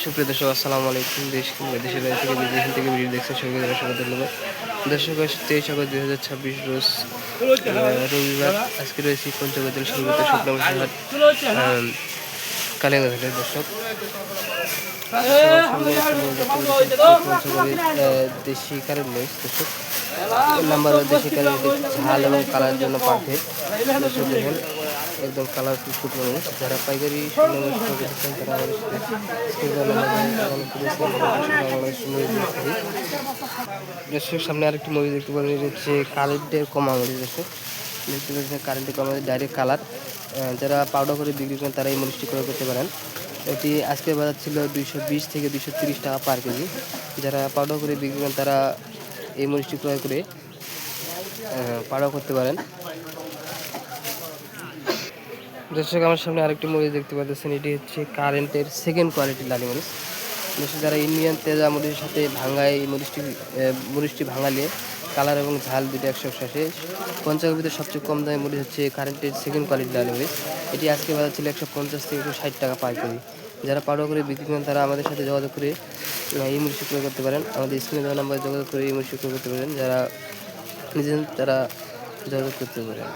সুপ্রিয় দর্শক, আসসালামু আলাইকুম। দেশ কিংবা দেশের বাইরে থেকে যেখান থেকে ভিডিও দেখছেন সবাইকে দর্শক ধন্যবাদ। দর্শক, 23 আগস্ট 2026 রোজ রবিবার। আজকে রয়েছি পঞ্চগড় জেলার সর্বত্র শুকনা মশাহাট কালিয়াগঞ্জের দর্শক। দেশি কারেন্ট মরিচ দর্শক, নাম্বার দেশি কারেন্ট ঝাল এবং কালার জন্য পারফেক্ট দর্শক। দেখেন একদম কালারফুল শুকনো মরিচ। যারা পাইকারি শুকনো মরিচ করতে চান তারা দর্শক সামনে আরেকটি মরিচ দেখতে পাবেন, এটা হচ্ছে কারেন্টের কমা মরিচ দর্শক। দেখতে পাচ্ছেন কারেন্টের কমা ডাইরেক্ট কালার। যারা পাউডার করে বিক্রি করেন তারা এই মরিচটি ক্রয় করতে পারেন। এটি আজকের বাজার ছিল 220 থেকে 230 টাকা পার কেজি। যারা পাউডার করে বিক্রি করেন তারা এই মরিচটি ক্রয় করে পাউডার করতে পারেন। দর্শক আমার সামনে আরেকটি মরিচ দেখতে পাচ্ছেন, এটি হচ্ছে কারেন্টের সেকেন্ড কোয়ালিটি লালি মরিচ। দর্শক যারা ইন্ডিয়ান তেজা মরিচের সাথে ভাঙায় এই মরিচটি ভাঙালে কালার এবং ঝাল দুটো একসাথে। পঞ্চগড়ের ভিতরে সবচেয়ে কম দামে মরিচ হচ্ছে কারেন্টের সেকেন্ড কোয়ালিটি লালি মরিচ। এটি আজকে বাজার ছিল 150 থেকে 160 টাকা পার কেজি। যারা পাউডার করে বিক্রি করেন তারা আমাদের সাথে যোগাযোগ করে এই মরিচ ক্রয় করতে পারেন। আমাদের স্ক্রিনে দেওয়া নাম্বারে যোগাযোগ করে এই মরিচ ক্রয় করতে পারেন। যারা নিজের তারা যোগাযোগ করতে পারেন।